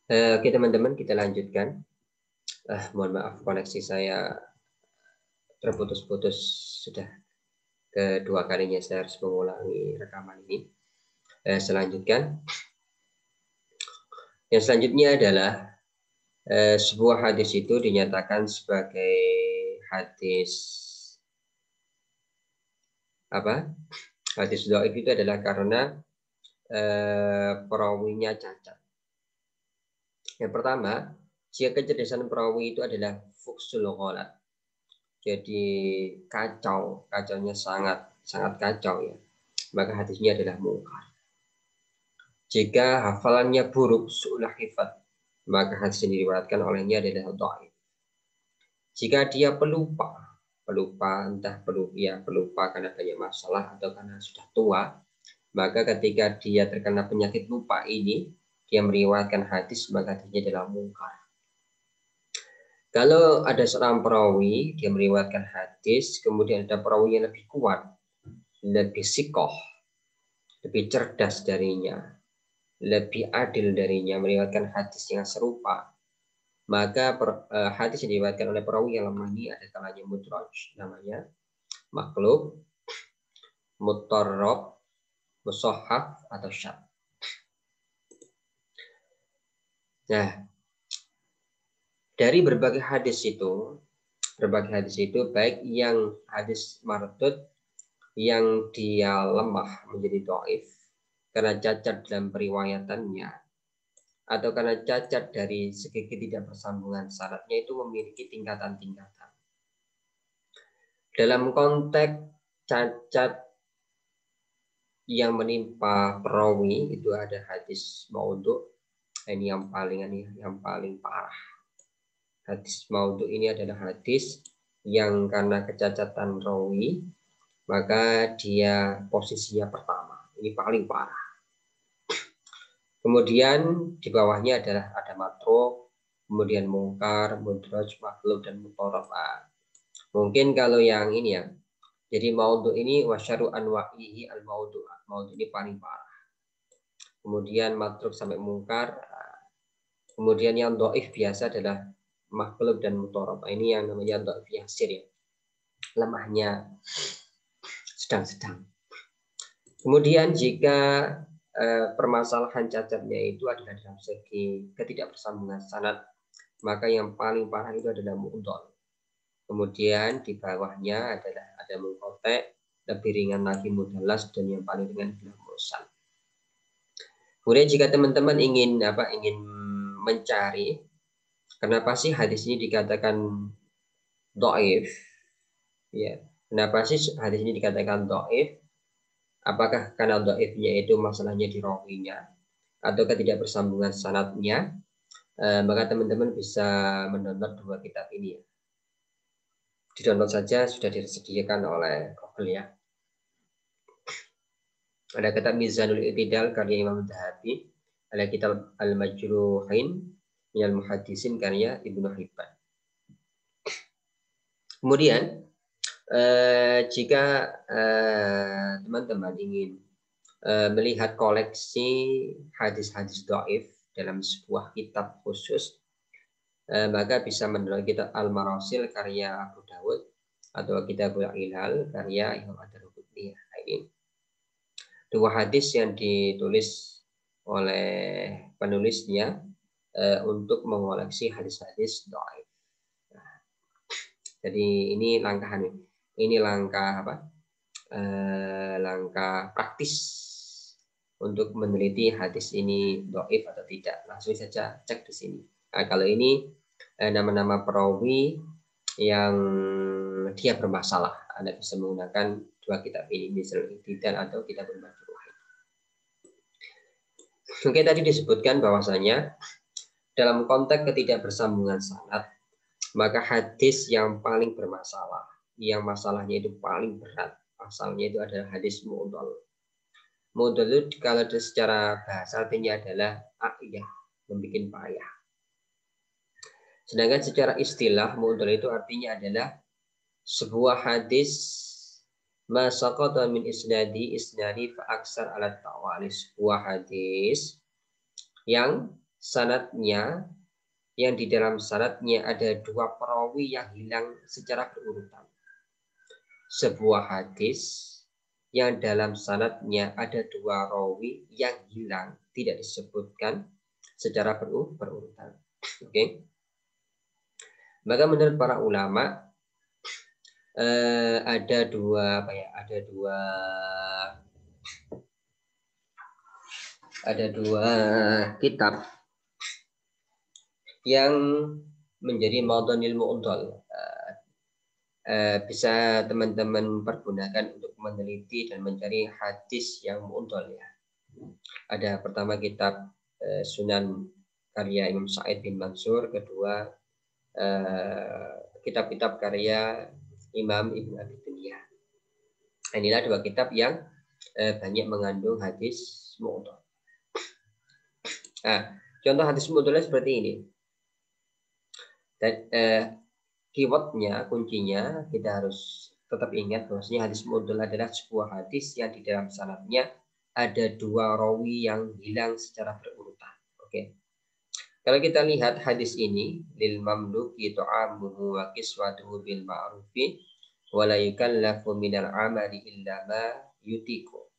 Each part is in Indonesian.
Oke teman-teman, kita lanjutkan. Mohon maaf koneksi saya terputus-putus, sudah kedua kalinya saya harus mengulangi rekaman ini. Selanjutnya yang selanjutnya adalah sebuah hadis itu dinyatakan sebagai hadis apa? Hadis dhaif itu adalah karena perawinya cacat. Yang pertama, jika kecerdasan perawi itu adalah fuksul ghalat. Jadi kacaunya sangat kacau ya. Maka hadisnya adalah mungkar. Jika hafalannya buruk, su'ul hifad, maka hadis yang diriwayatkan olehnya adalah dhaif. Jika dia pelupa karena banyak masalah atau karena sudah tua, maka ketika dia terkena penyakit lupa ini, dia meriwayatkan hadis, maka hadisnya adalah mungkar. Kalau ada seorang perawi, dia meriwayatkan hadis, kemudian ada perawi yang lebih kuat, lebih sikoh, lebih cerdas darinya, lebih adil darinya, meriwayatkan hadis yang serupa, maka hadis yang diriwayatkan oleh perawi yang lemah ini ada kalanya mudraj, namanya maklub, mutarrab, musahhaf atau syadz. Nah, dari berbagai hadis itu baik yang hadis mardud yang dia lemah menjadi dhaif karena cacat dalam periwayatannya, atau karena cacat dari segi ketidakbersambungan syaratnya, itu memiliki tingkatan-tingkatan. Dalam konteks cacat yang menimpa perawi itu ada hadis maudhu. Ini yang paling parah. Hadis maudhu ini adalah hadis yang karena kecacatan rawi maka dia posisinya pertama. Ini paling parah. Kemudian di bawahnya adalah ada matruk, kemudian mungkar, mudraj, maklub, dan mutarraf. Mungkin kalau yang ini ya. Jadi maudhu ini wasyaru anwa'ihi al maudhu. Maudhu ini paling parah. Kemudian matruk sampai mungkar. Kemudian yang dhaif biasa adalah maklub dan mutarraf. Ini yang namanya dhaif yasir ya. Lemahnya sedang-sedang. Kemudian jika permasalahan cacatnya itu adalah dalam segi ketidakbersambungan sanad, maka yang paling parah itu adalah mu'dhal. Kemudian di bawahnya adalah ada mungqati', lebih ringan lagi mudallas, dan yang paling ringan adalah mursal. Kemudian jika teman-teman ingin mencari kenapa sih hadis ini dikatakan dhaif, ya, kenapa sih hadis ini dikatakan dhaif? Apakah karena dhaifnya itu masalahnya di rawinya atau ketidakbersambungan sanadnya? Maka teman-teman bisa mendownload dua kitab ini ya. Di-download saja, sudah disediakan oleh Google ya. Ada kitab Mizanul I'tidal karya Imam Dhahabi, ada kitab Al-Majruhin minal Muhaddisin karya Ibnu Hibban. Kemudian jika teman-teman ingin melihat koleksi hadis-hadis dhaif dalam sebuah kitab khusus, maka bisa mendownload kitab Al-Marasil karya Abu Dawud atau Kitabul Ilal karya Imam Ad-Darqutni. Ini dua hadis yang ditulis oleh penulisnya untuk mengoleksi hadis-hadis dhaif. Jadi ini langkah langkah praktis untuk meneliti hadis ini dhaif atau tidak. Langsung saja cek di sini. Nah, kalau ini nama-nama perawi yang dia bermasalah, Anda bisa menggunakan dua kitab ini, Mizanul I'tidal atau Kitabul Majruhin. Oke, tadi disebutkan bahwasanya dalam konteks ketidakbersambungan sanad, maka hadis yang paling bermasalah, yang masalahnya itu paling berat, asalnya itu adalah hadis mu'dhal. Mu'dhal itu kalau secara bahasa artinya adalah a'yah, membuat payah. Sedangkan secara istilah mu'dhal itu artinya adalah sebuah hadis ma saqata min isnadi fa aksar ala tawali, sebuah hadis yang sanadnya, yang di dalam sanadnya ada dua perawi yang hilang secara berurutan. Sebuah hadis yang dalam sanadnya ada dua rawi yang hilang, tidak disebutkan secara berurutan. Oke. Maka menurut para ulama ada dua kitab yang menjadi maudhunil mu'dhal. Bisa teman-teman pergunakan untuk meneliti dan mencari hadis yang mu'dhal ya. Ada pertama kitab Sunan karya Imam Sa'id bin Mansur, kedua kitab-kitab karya Imam Ibn Abi Dunya. Inilah dua kitab yang banyak mengandung hadis mu'dhal. Nah, contoh hadis mu'dhalnya seperti ini. Dan keywordnya, kuncinya kita harus tetap ingat bahwasanya hadis mu'dhal adalah sebuah hadis yang di dalam sanadnya ada dua rawi yang hilang secara berurutan. Oke. Kalau kita lihat hadis ini, lil mamluki ta'amuhu wa kiswatuhu bil ma'rufi wa la yukallafu minal amali illa ma yutiku.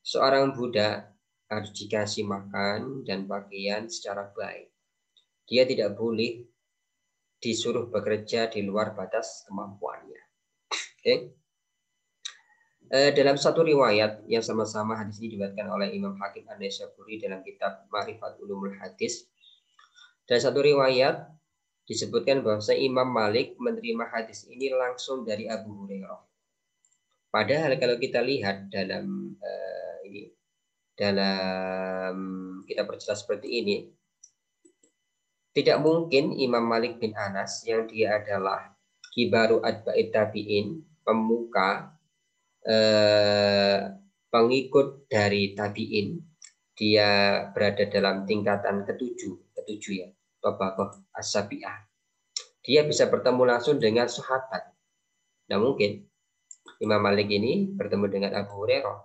Seorang budak harus dikasih makan dan pakaian secara baik. Dia tidak boleh disuruh bekerja di luar batas kemampuannya. Okay. Dalam satu riwayat yang sama-sama hadis ini diriwayatkan oleh Imam Hakim An-Naisaburi dalam kitab Ma'rifat Ulumul Hadis. Dalam satu riwayat disebutkan bahwa Imam Malik menerima hadis ini langsung dari Abu Hurairah. Padahal kalau kita lihat dalam dalam kita perjelas seperti ini, tidak mungkin Imam Malik bin Anas yang dia adalah kibaru atba'it tabi'in, pemuka pengikut dari tabi'in, dia berada dalam tingkatan ketujuh ya, tabaqah as-sabi'ah. Dia bisa bertemu langsung dengan sahabat. Nah, mungkin Imam Malik ini bertemu dengan Abu Hurairah.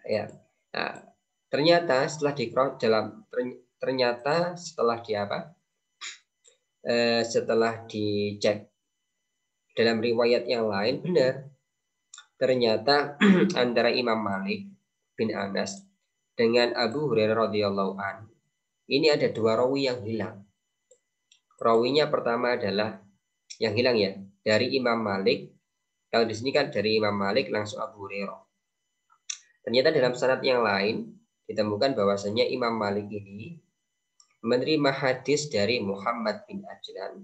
Ya. Nah, ternyata setelah setelah dicek dalam riwayat yang lain, benar. Ternyata antara Imam Malik bin Anas dengan Abu Hurairah radhiyallahu an, ini ada dua rawi yang hilang. Rawinya pertama adalah yang hilang ya, dari Imam Malik. Kalau di sini kan dari Imam Malik langsung Abu Hurairah. Ternyata dalam sanad yang lain ditemukan bahwasanya Imam Malik ini menerima hadis dari Muhammad bin Ajlan.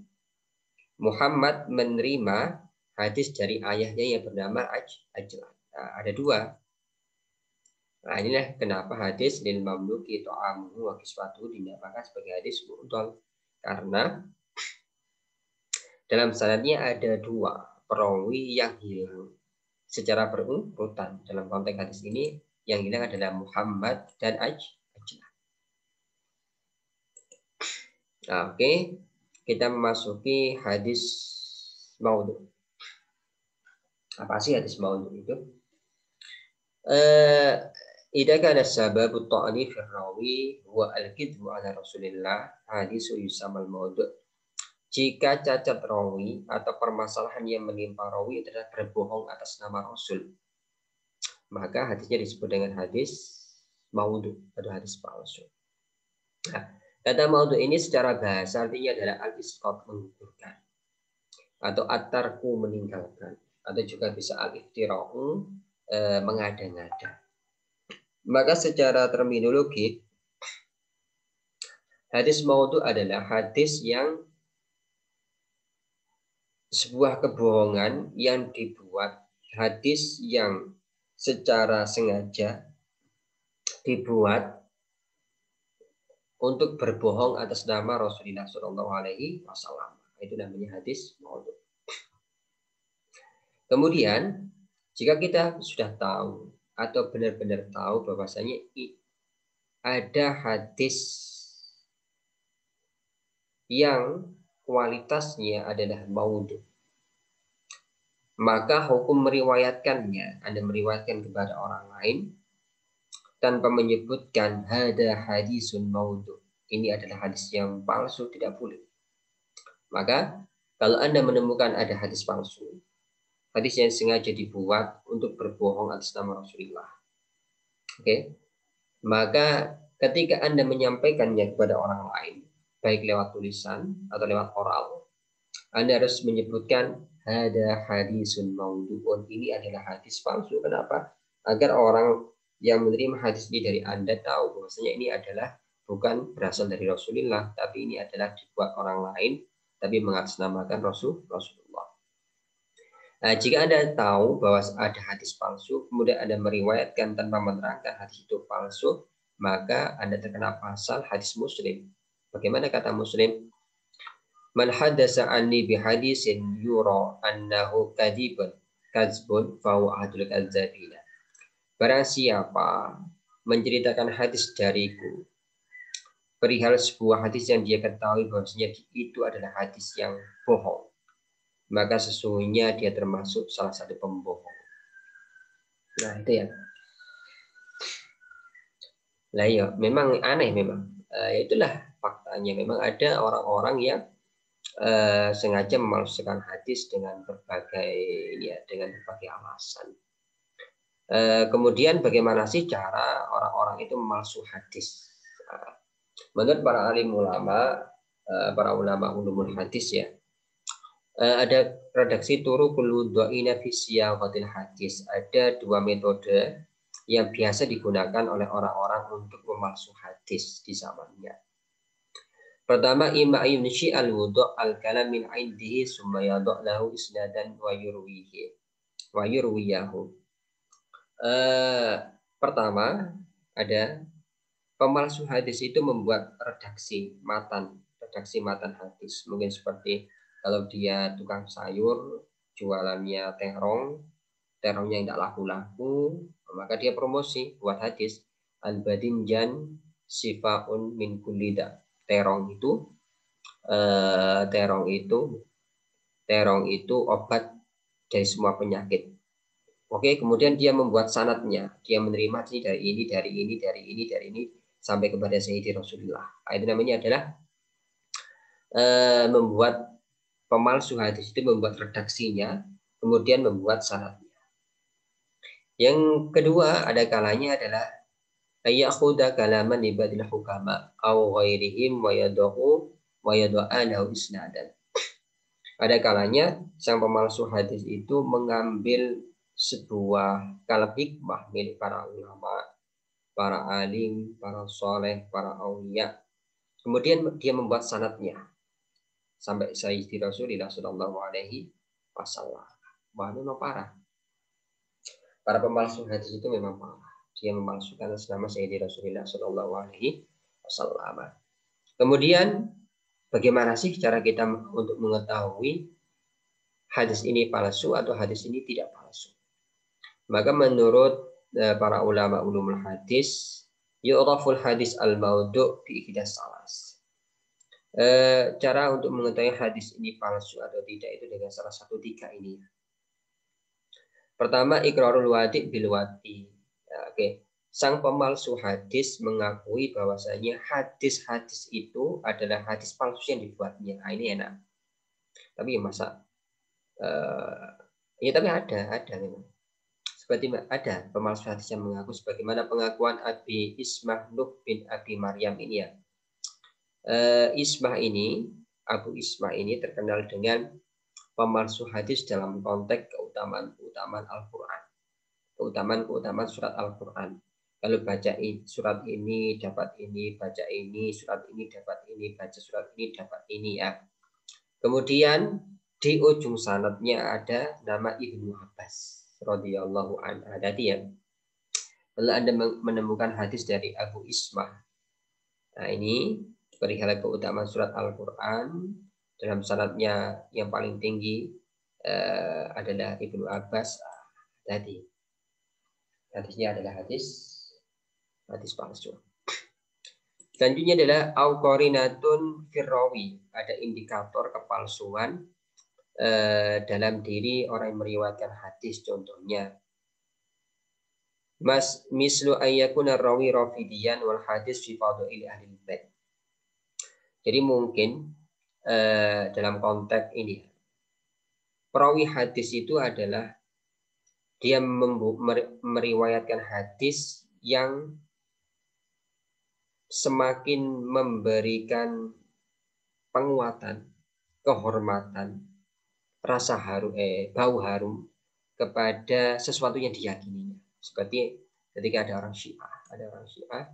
Muhammad menerima hadis dari ayahnya yang bernama Ajlan. Nah, ada dua. Nah, inilah kenapa hadis lil mamluki ta'amuhu wa kiswatuhu dinamakan sebagai hadis mu'dhal. Karena dalam sanadnya ada dua perawi yang hilang secara berurutan. Dalam konteks hadis ini yang hilang adalah Muhammad dan Ajlan. Nah, oke. Kita memasuki hadis maudhu'. Apa sih hadis maudhu' itu? Idza kana sababu ta'ni fi rawi huwa al-kidbu ala Rasulillah, hadisu yusamal maudhu'. Jika cacat rawi atau permasalahan yang menimpa rawi adalah berbohong atas nama Rasul, maka hadisnya disebut dengan hadis maudhu' atau hadis palsu. Nah, kata maudhu' ini secara bahasa artinya adalah al-isqat, menggugurkan, atau at-tarku, meninggalkan, atau juga bisa al-iftira'u, mengada-ngada. Maka secara terminologi, hadis maudhu' adalah hadis yang sebuah kebohongan yang dibuat, hadis yang secara sengaja dibuat untuk berbohong atas nama Rasulullah SAW. Itu namanya hadis maudhu'. Kemudian, jika kita sudah tahu atau benar-benar tahu bahwasanya ada hadis yang kualitasnya adalah maudhu', maka hukum meriwayatkannya, Anda meriwayatkan kepada orang lain, tanpa menyebutkan hada hadisun maudhu, ini adalah hadis yang palsu, tidak boleh. Maka kalau Anda menemukan ada hadis palsu, hadis yang sengaja dibuat untuk berbohong atas nama Rasulullah, oke, maka ketika Anda menyampaikannya kepada orang lain, baik lewat tulisan atau lewat oral, Anda harus menyebutkan hada hadisun maudhu'un, ini adalah hadis palsu. Kenapa? Agar orang yang menerima hadis ini dari Anda tahu bahwasanya ini adalah bukan berasal dari Rasulullah, tapi ini adalah dibuat orang lain, tapi mengatasnamakan Rasulullah. Nah, jika Anda tahu bahwa ada hadis palsu, kemudian Anda meriwayatkan tanpa menerangkan hadis itu palsu, maka Anda terkena pasal hadis Muslim. Bagaimana kata Muslim? Man haddasa anni bihadisin yura annahu kadzbun fahuwa ahadul kadzabina. Barang siapa menceritakan hadis dariku perihal sebuah hadis yang dia ketahui bahwasanya itu adalah hadis yang bohong, maka sesungguhnya dia termasuk salah satu pembohong. Nah, itu ya. Lah ya, memang aneh memang. Itulah faktanya. Memang ada orang-orang yang sengaja memalsukan hadis dengan berbagai alasan. Kemudian bagaimana sih cara orang-orang itu memalsu hadis? Menurut para alim ulama, para ulama ulumul hadis ya, ada redaksi turukul dhaina fi siyaqatil hadis. Ada dua metode yang biasa digunakan oleh orang-orang untuk memalsu hadis di zamannya. Pertama, imma yunshi al-wudu' al-kalam min indihi summa yadu' lahu isnadan wa yurwiyahu. Pertama, ada pemalsu hadis itu membuat redaksi matan hadis. Mungkin seperti kalau dia tukang sayur, jualannya terongnya tidak laku-laku, maka dia promosi buat hadis al-badinjan sifaun min kulida. Terong itu obat dari semua penyakit. Oke, kemudian dia membuat sanadnya, dia menerima dari ini sampai kepada Sayyidi Rasulullah. Itu namanya adalah membuat pemalsu hadis itu membuat redaksinya, kemudian membuat sanadnya. Yang kedua ada kalanya adalah ayyakhudha kalaman ibadil hukama aw ghairihim wa yad'u isnadan. Ada kalanya sang pemalsu hadis itu mengambil sebuah kalam hikmah milik para ulama, para alim, para soleh, para aulia. Kemudian dia membuat sanadnya sampai Sayyidi Rasulullah Sallallahu Alaihi Wasallam. Wah, memang parah. Para pemalsu hadis itu memang parah. Dia memalsukan nama Sayyidi Rasulullah Sallallahu Alaihi Wasallam. Kemudian bagaimana sih cara kita untuk mengetahui hadis ini palsu atau hadis ini tidak palsu? Maka menurut para ulama ulumul hadis, yu'raful hadis al-maudhu' bi ihdas salas. Cara untuk mengetahui hadis ini palsu atau tidak itu dengan salah satu tiga ini. Pertama, iqrarul wadi' bil wadi'. Oke. Sang pemalsu hadis mengakui bahwasanya hadis-hadis itu adalah hadis palsu yang dibuatnya. Nah, ini enak. Tapi masa ya tapi ada memang. Seperti ada pemalsu hadis yang mengaku sebagaimana pengakuan Abi Ismah Nuh bin Abi Maryam ini ya. Abu Ismah ini terkenal dengan pemalsu hadis dalam konteks keutamaan Al-Quran. Keutamaan surat Al-Quran. Kalau baca surat ini dapat ini, baca ini, surat ini dapat ini, baca surat ini dapat ini ya. Kemudian di ujung sanadnya ada nama Ibnu Abbas radhiyallahu anhu. Tadi ya. Kalau Anda menemukan hadis dari Abu Ismah. Nah, ini perihal keutamaan surat Al-Quran, dalam sanadnya yang paling tinggi adalah Ibnu Abbas. Tadi hadisnya adalah hadis palsu. Selanjutnya adalah auqarinatun firrawi, ada indikator kepalsuan dalam diri orang yang meriwayatkan hadis. Contohnya mislu ayyakuna rawi rafidiyan wal hadis fi fadhili ahli bait. Jadi mungkin dalam konteks ini perawi hadis itu adalah dia meriwayatkan hadis yang semakin memberikan penguatan, kehormatan, rasa harum, bau harum kepada sesuatu yang diyakininya. Seperti ketika ada orang Syiah,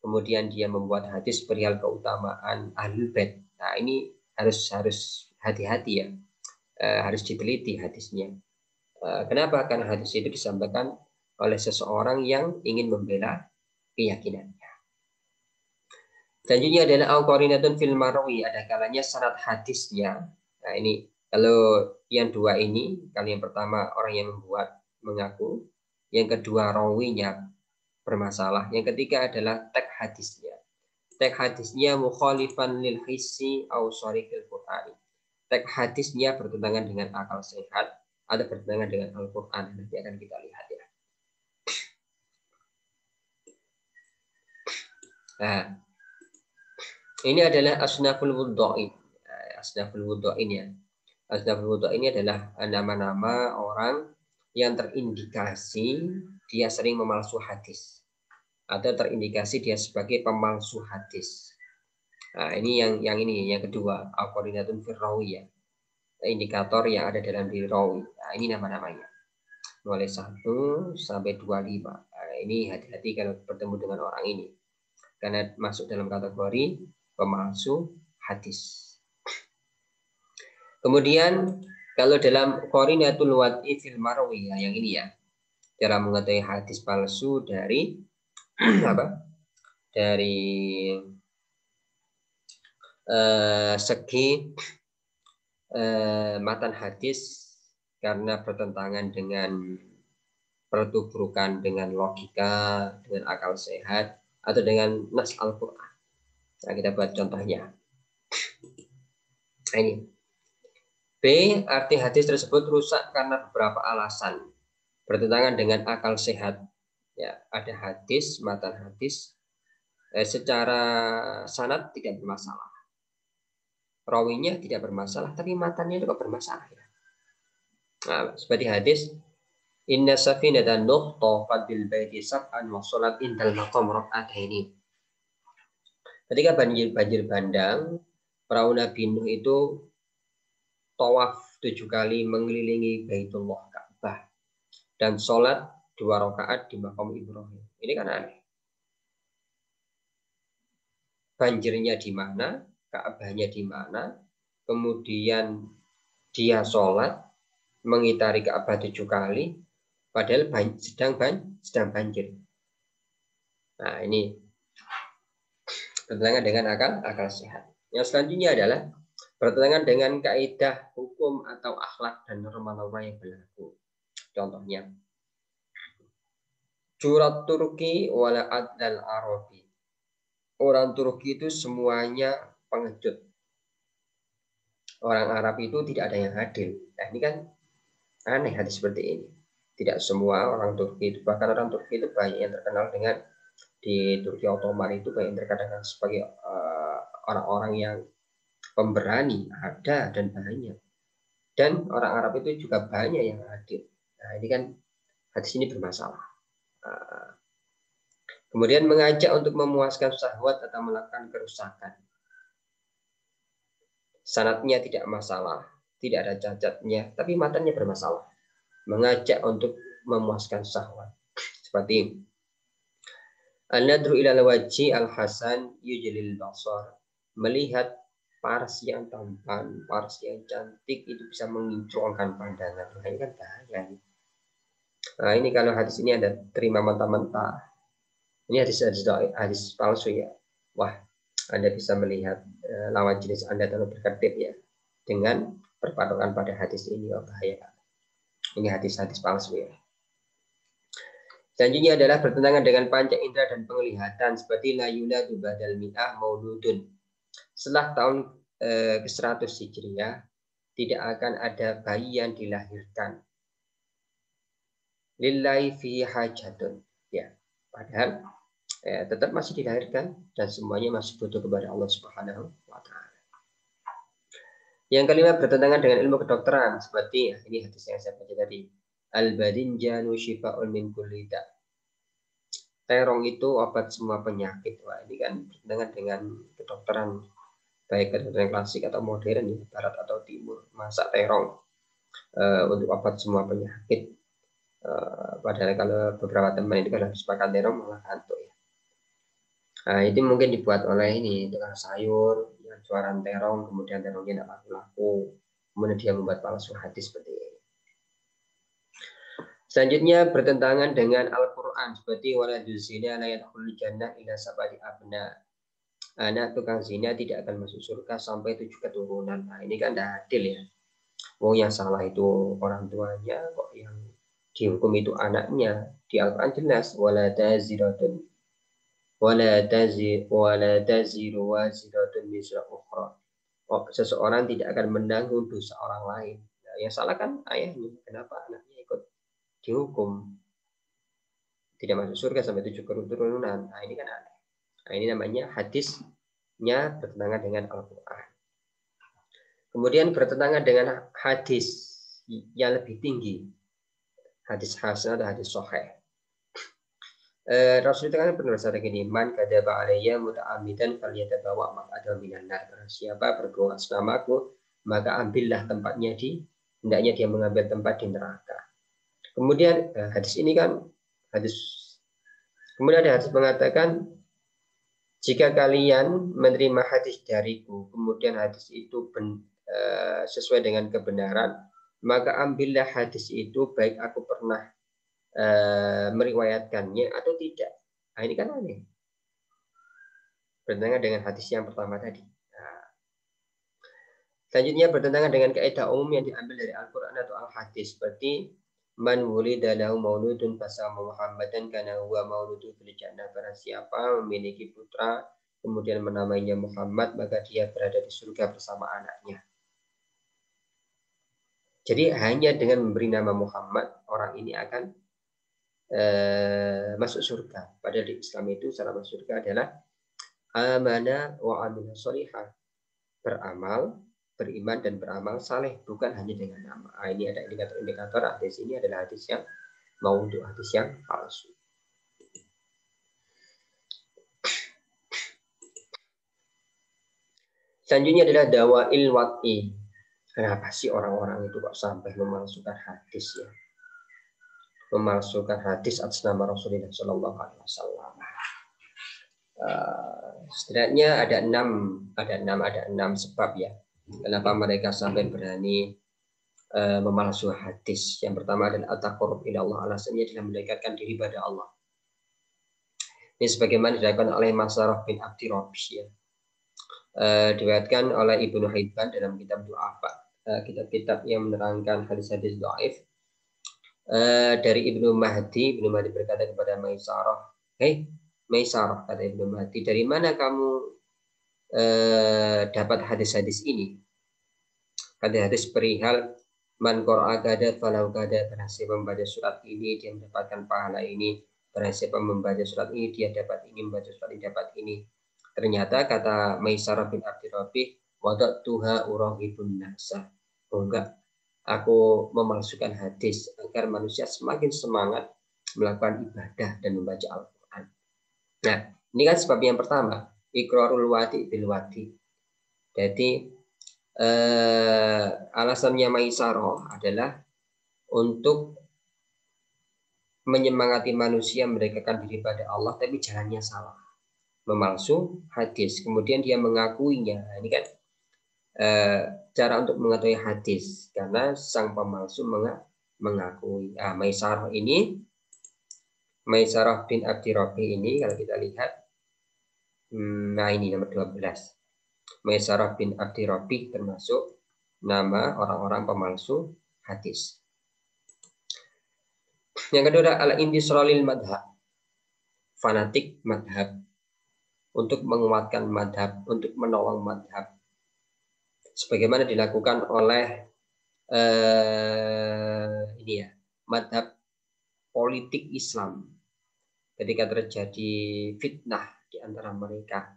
kemudian dia membuat hadis perihal keutamaan Ahlul Bait. Nah, ini harus hati-hati ya, harus diteliti hadisnya. Kenapa? Karena hadis itu disampaikan oleh seseorang yang ingin membela keyakinannya. Selanjutnya adalah al-qarinatun fil marwi, ada kalanya syarat hadisnya. Nah, ini kalau yang dua ini, kali yang pertama orang yang membuat mengaku, yang kedua rawinya bermasalah, yang ketiga adalah teks hadisnya. Teks hadisnya mukhalifan lil hissi au sharihil Qur'an. Teks hadisnya bertentangan dengan akal sehat atau bertentangan dengan Al-Qur'an. Nanti akan kita lihat ya. Nah, ini adalah asnaful wudhu'in. Asnaful wudhu'in ya. Asnaful wudhu'in ini adalah nama-nama orang yang terindikasi dia sering memalsu hadis atau terindikasi dia sebagai pemalsu hadis. Nah, ini yang kedua, al-qarinatun fil rawi ya. Indikator yang ada dalam diri rawi. Nah, ini nama-namanya. Mulai 1 sampai 25. Nah, ini hati-hati kalau bertemu dengan orang ini. Karena masuk dalam kategori pemalsu hadis. Kemudian kalau dalam qarinatul wad'i fil marwi ya, yang ini ya. Cara mengetahui hadis palsu dari apa? Dari segi matan hadis karena bertentangan dengan pertuburan dengan logika, dengan akal sehat atau dengan nas Al-Qur'an. Nah, kita buat contohnya. Nah, ini. B. Arti hadis tersebut rusak karena beberapa alasan. Bertentangan dengan akal sehat. Ya, ada hadis, matan hadis secara sanad tidak bermasalah. Rawinya tidak bermasalah, tapi matannya juga bermasalah. Ya. Nah, seperti hadis Inna safinatan Nuh tawafat bil baiti sab'an wa sholat indal maqam rak'ataini. Ketika banjir bandang, perahu Nabi Nuh itu tawaf 7 kali mengelilingi Baitullah Ka'bah dan sholat 2 rakaat di makam Ibrahim. Ini kan aneh. Banjirnya di mana, Ka'bahnya di mana, kemudian dia sholat mengitari Ka'bah 7 kali, padahal sedang banjir. Nah, ini bertentangan dengan akal sehat. Yang selanjutnya adalah bertentangan dengan kaidah hukum atau akhlak dan norma-norma yang berlaku. Contohnya, Jurat Turki wala adlal Arabi. Orang Turki itu semuanya pengecut. Orang Arab itu tidak ada yang adil. Nah, ini kan aneh hadis seperti ini. Tidak semua orang Turki itu, bahkan orang Turki itu banyak yang terkenal dengan di Turki Ottoman itu banyak yang terkenal sebagai orang-orang yang pemberani, ada dan banyak. Dan orang Arab itu juga banyak yang adil. Nah, ini kan hadis ini bermasalah. Kemudian mengajak untuk memuaskan syahwat atau melakukan kerusakan. Sanadnya tidak masalah, tidak ada cacatnya, tapi matanya bermasalah. Mengajak untuk memuaskan syahwat. Seperti an-nadru ilal wajhi al-hasan yujlil basar. Melihat paras yang tampan, paras yang cantik itu bisa menginculkan pandangan. Nah, ini kan bahaya. Nah, ini kalau hadis ini ada terima mentah-mentah. Ini hadis palsu ya. Wah, Anda bisa melihat lawan jenis Anda terlalu berkedip ya. Dengan berpatokan pada hadis ini. Oh, bahaya. Ini hadis-hadis palsu ya. Selanjutnya adalah bertentangan dengan panca indera dan penglihatan. Seperti la yuladu badal mi'ah mauludun. Setelah tahun ke-100 Hijriah, tidak akan ada bayi yang dilahirkan. Lillahi fihi hajatun. padahal tetap masih dilahirkan dan semuanya masih butuh kepada Allah Subhanahu wa taala. Yang kelima bertentangan dengan ilmu kedokteran seperti ini hadis yang saya baca tadi. Al-badinjanu syifa'un min kulli da'. Terong itu obat semua penyakit. Wah, ini kan bertentangan dengan kedokteran baik kedokteran klasik atau modern ya, barat atau timur. Masa terong untuk obat semua penyakit. Padahal kalau beberapa teman itu kalau habis makan terong malah kantuk ya. Nah, itu mungkin dibuat oleh ini tukang sayur yang jualan terong, kemudian terongnya tidak laku-laku, kemudian dia membuat palsu hadis seperti ini. Selanjutnya bertentangan dengan Al-Quran seperti waladul zina la yadkhulul jannah illa sab'ati abna. Anak tukang zina tidak akan masuk surga sampai 7 keturunan. Nah, ini kan tidak adil ya. Yang salah itu orang tuanya, kok yang dihukum itu anaknya. Di Al-Quran jelas wala taziratun wala taziru waziratun wisra ukhra. Seseorang tidak akan menanggung dosa orang lain. Nah, yang salah kan ayahnya. Kenapa anaknya ikut dihukum? Tidak masuk surga sampai 7 keturunan. Nah, ini kan aneh. Nah, ini namanya hadisnya bertentangan dengan Al-Quran. Kemudian bertentangan dengan hadis yang lebih tinggi. Hadis hasan atau hadis sahih. Rasul itu kan pernah bersabda gini, man kadzaba alayya muta'ammidan falyatabawa maq'adahu minan nar. Siapa berbohong atas namaku, maka ambillah tempatnya hendaknya dia mengambil tempat di neraka. Kemudian hadis ini kan kemudian ada hadis mengatakan, jika kalian menerima hadis dariku, kemudian hadis itu sesuai dengan kebenaran, maka ambillah hadis itu baik aku pernah meriwayatkannya atau tidak. Nah, ini kan aneh. Bertentangan dengan hadis yang pertama tadi. Nah, selanjutnya bertentangan dengan kaidah umum yang diambil dari Al-Quran atau Al-Hadis seperti man wulida lahu mauludun fasama Muhammadan kana huwa mauludu fil jannah. Barang siapa memiliki putra kemudian menamainya Muhammad, maka dia berada di surga bersama anaknya. Jadi hanya dengan memberi nama Muhammad, orang ini akan masuk surga. Padahal di Islam itu cara masuk surga adalah amana wa amila sholihah, beramal, beriman dan beramal saleh, bukan hanya dengan nama. Ini ada indikator hadis ini adalah hadis yang maudhu, hadis yang palsu. Selanjutnya adalah dawail wat'i. Kenapa sih orang-orang itu kok sampai memalsukan hadis ya? Memalsukan hadis atas nama Rasulullah Shallallahu Alaihi Wasallam. Setidaknya ada enam sebab ya. Kenapa mereka sampai berani memalsukan hadis? Yang pertama adalah at-taqarrub ila Allah. Alasannya adalah mendekatkan diri pada Allah. Ini sebagaimana dilakukan oleh Masarah bin Abdi Rabi ya. Diriwayatkan oleh Ibnu Hibban dalam kitab Du'afa, kitab-kitab yang menerangkan hadis-hadis dhaif. Dari Ibnu Mahdi berkata kepada Maisarah, "Hei Maisarah," kata Ibnu Mahdi, "dari mana kamu dapat hadis-hadis ini?" Hadis perihal man qara'a kada falau kada, berhasil membaca surat ini dia mendapatkan pahala ini, berhasil membaca surat ini dia dapat ini, membaca surat ini dapat ini. Ternyata kata Maisarah bin Abdi Rabi, wada'tuha urahibun nasa. Oh enggak, aku memalsukan hadis agar manusia semakin semangat melakukan ibadah dan membaca Al-Quran. Nah, ini kan sebab yang pertama, iqrarul wadi bil wadi. Jadi alasannya Maisarah adalah untuk menyemangati manusia mendekatkan diri pada Allah, tapi jalannya salah, memalsu hadis. Kemudian dia mengakuinya. Ini kan cara untuk mengetahui hadis, karena sang pemalsu mengakui. Maisarah bin Abdi Rabi ini kalau kita lihat, nah ini nomor 12. Maisarah bin Abdi Rabi termasuk nama orang-orang pemalsu hadis. Yang kedua adalah al-intisralil madhab, fanatik madhab, untuk menguatkan madhab, untuk menolong madhab, sebagaimana dilakukan oleh madhab politik Islam. ketika terjadi fitnah di antara mereka,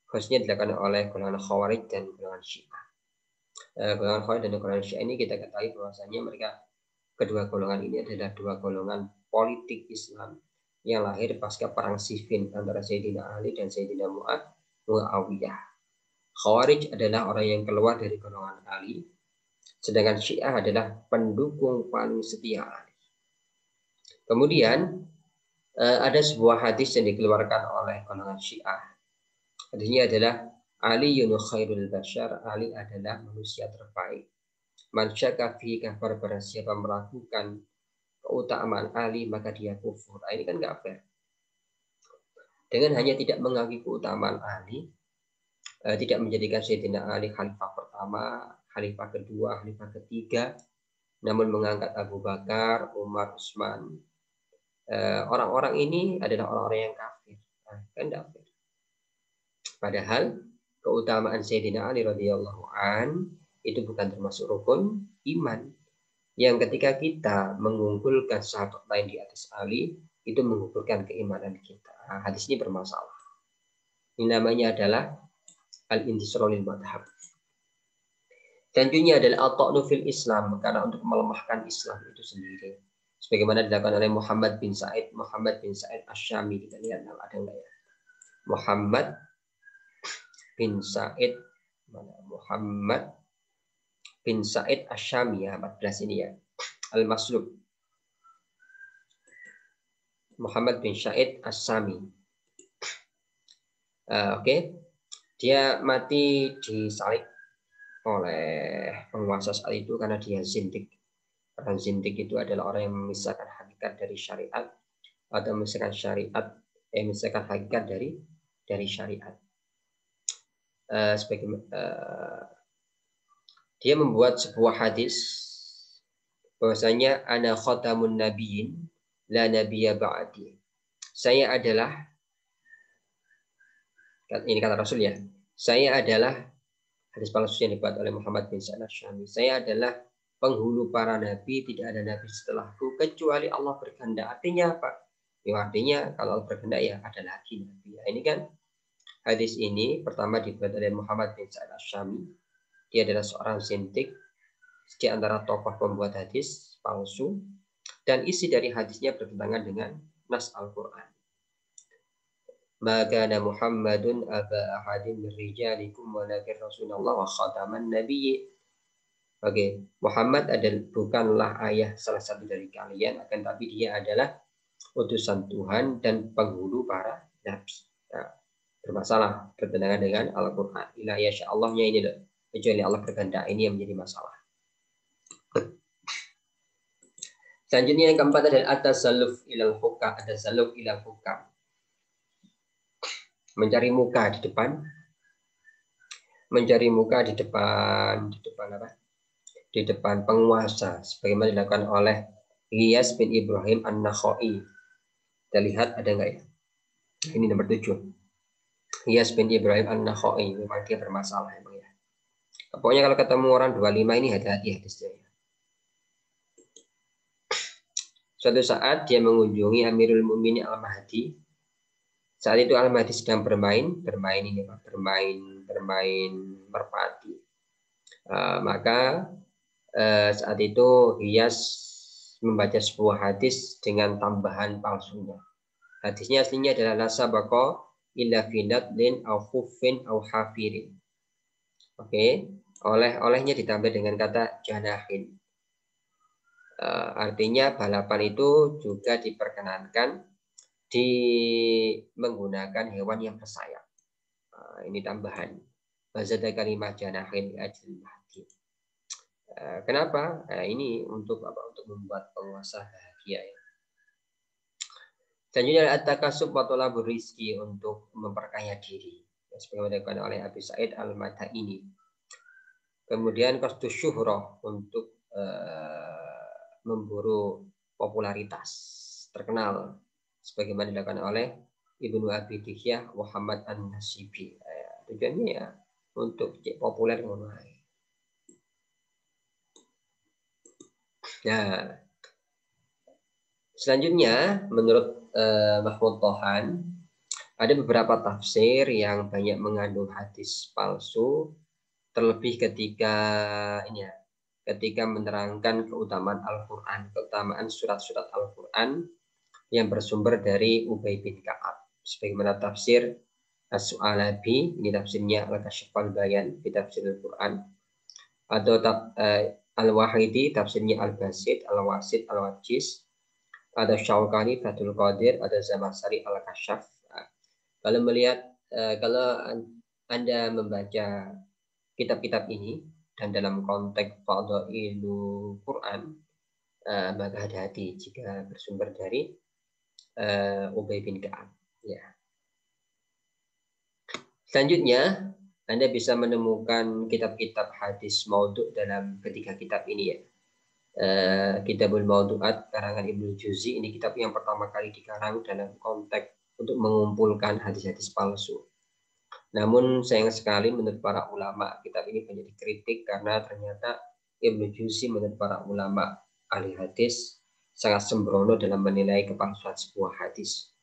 khususnya dilakukan oleh golongan Khawarij dan golongan Syiah. Golongan Khawarij dan golongan Syiah ini kita ketahui bahwasanya mereka kedua golongan ini adalah dua golongan politik Islam yang lahir pasca perang Siffin antara Sayyidina Ali dan Sayyidina Muawiyah. Khawarij adalah orang yang keluar dari golongan Ali, sedangkan Syiah adalah pendukung paling setia Ali. Kemudian ada sebuah hadis yang dikeluarkan oleh golongan Syiah. Hadisnya adalah Ali khairul bashar, Ali adalah manusia terbaik. Man syaka fi kafar, barang siapa melakukan keutamaan Ali maka dia kufur. Ini kan nggak fair. Dengan hanya tidak mengakui keutamaan Ali, tidak menjadikan Sayyidina Ali khalifah pertama, khalifah kedua, khalifah ketiga, namun mengangkat Abu Bakar, Umar, Utsman. Orang-orang ini adalah orang-orang yang kafir. Kan tidak fair. Padahal keutamaan Sayyidina Ali radhiyallahu an itu bukan termasuk rukun iman. Yang ketika kita mengunggulkan sahabat lain di atas Ali, itu mengumpulkan keimanan kita. Hadis ini bermasalah. Ini namanya adalah al-intisrolil madhab. Selanjutnya adalah al-ta'nu fil Islam, karena untuk melemahkan Islam itu sendiri. Sebagaimana dilakukan oleh Muhammad bin Sa'id Asy-Syami. Kita lihat ada enggak ya? Muhammad bin Sa'id Asy-Syami ya, 14 ini ya. Al-Maslub. Muhammad bin Sa'id As-Sami. Oke. Dia mati disalib oleh penguasa saat itu karena dia zindik. Karena zindik itu adalah orang yang memisahkan hakikat dari syariat atau memisahkan memisahkan hakikat dari syariat. Dia membuat sebuah hadis bahwasanya ana khatamun nabiyyin la nabiyya ba'di. Saya adalah, ini kata Rasul ya, saya adalah, hadis palsu yang dibuat oleh Muhammad bin Sa'id Asy-Syami, saya adalah penghulu para nabi, tidak ada nabi setelahku kecuali Allah berkehendak. Artinya apa? Ya, artinya kalau Allah berkehendak ya ada lagi nabi. Ya, ini kan hadis ini pertama dibuat oleh Muhammad bin Sa'id Asy-Syami. Dia adalah seorang zindik di antara tokoh pembuat hadis palsu, dan isi dari hadisnya bertentangan dengan nas Al-Quran. Maka Muhammadun aba ahadin min rijalikum walakin Rasulullah wa khataman nabiyyi. Oke, Muhammad adalah bukanlah ayah salah satu dari kalian, akan tapi dia adalah utusan Tuhan dan penghulu para nabi. Nah, bermasalah bertentangan dengan Al-Quran. Ila yasha Allahnya ini loh, kecuali Allah berkehendak, ini yang menjadi masalah. Selanjutnya yang keempat adalah at-tasalluf ilal hukam, at-tasalluf ilal hukam. Mencari muka di depan apa? Di depan penguasa, sebagaimana dilakukan oleh Ghiyas bin Ibrahim An-Nakhai. Kita lihat ada enggak ya? Ini nomor 7. Ghiyas bin Ibrahim An-Nakhai, memang dia bermasalah emang ya. Pokoknya kalau ketemu orang 25 ini hati-hati hadisnya ya. Suatu saat dia mengunjungi Amirul Mukminin Al-Mahdi. Saat itu Al-Mahdi sedang bermain merpati. Maka saat itu Ghiyas membaca sebuah hadis dengan tambahan palsunya. Hadisnya aslinya adalah la sabaqa illa fi nadlin au khuffin au hafirin. Oke, olehnya ditambah dengan kata janahin. Artinya balapan itu juga diperkenankan menggunakan hewan yang bersayap. Ini tambahan. Bazada kalimah janahin ajil mahdi. Kenapa? Ini untuk apa? Untuk membuat penguasa bahagia ya. Selanjutnya at-takasub wa talabur rizki, untuk memperkaya diri. Sebagaimana dilakukan oleh Abi Sa'id Al-Madaini. Kemudian qasdus syuhrah, untuk memburu popularitas, terkenal, sebagaimana dilakukan oleh Ibnu Abi Dihyah Muhammad An-Nasibi. Tujuannya ya untuk populer mulai. Nah, Selanjutnya, menurut Mahmud Tohan, ada beberapa tafsir yang banyak mengandung hadis palsu, terlebih ketika ini ya, ketika menerangkan keutamaan Al-Quran, keutamaan surat-surat Al-Quran yang bersumber dari Ubay bin Ka'ab. Sebagaimana tafsir As-Su'alabi, ini tafsirnya Al-Kasyaf Al-Bayan, di tafsir Al-Quran. Atau Al-Wahidi, tafsirnya Al-Basid, Al-Wasid, Al-Wajiz. Ada Syaukani, Fathul Qadir, ada Zamakhsyari, Al-Kasyaf. Kalau melihat, kalau Anda membaca kitab-kitab ini dan dalam konteks Fadhailul Quran, maka hati-hati jika bersumber dari Ubay bin Ka'ab. Ya. Selanjutnya, Anda bisa menemukan kitab-kitab hadis maudhu dalam ketiga kitab ini ya. Kitabul Maudu'at karangan Ibnu Jauzi, ini kitab yang pertama kali dikarang dalam konteks untuk mengumpulkan hadis-hadis palsu. Namun sayang sekali menurut para ulama kitab ini banyak dikritik karena ternyata Ibnu Jauzi menurut para ulama ahli hadis sangat sembrono dalam menilai kepalsuan sebuah hadis.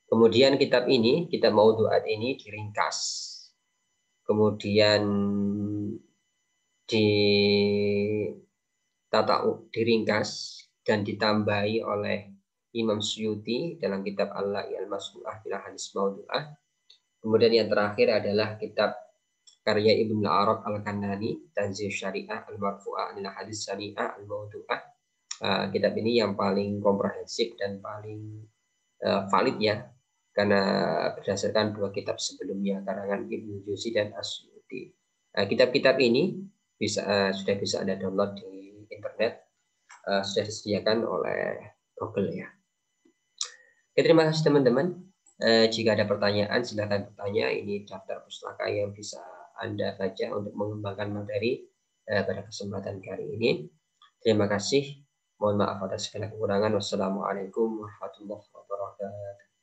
Kemudian kitab ini, kitab Maudu'at ini diringkas. Kemudian diringkas dan ditambahi oleh Imam Suyuti dalam kitab Al-La'i Al-Masnu'ah bila Hadis Maudu'ah. Kemudian yang terakhir adalah kitab karya Ibnu Al-Arab Al-Kanani, Tanzil Syariah Al-Marfu'ah ila Hadis Syariah Al-Maudu'ah. Kitab ini yang paling komprehensif dan paling valid ya, karena berdasarkan dua kitab sebelumnya karangan Ibnu Jauzi dan As-Suyuti. Kitab-kitab ini sudah bisa Anda download di internet, sudah disediakan oleh Google ya. Oke, terima kasih teman-teman. Jika ada pertanyaan silakan bertanya. Ini daftar pustaka yang bisa Anda baca untuk mengembangkan materi pada kesempatan kali ini. Terima kasih. Mohon maaf atas segala kekurangan. Wassalamualaikum warahmatullahi wabarakatuh.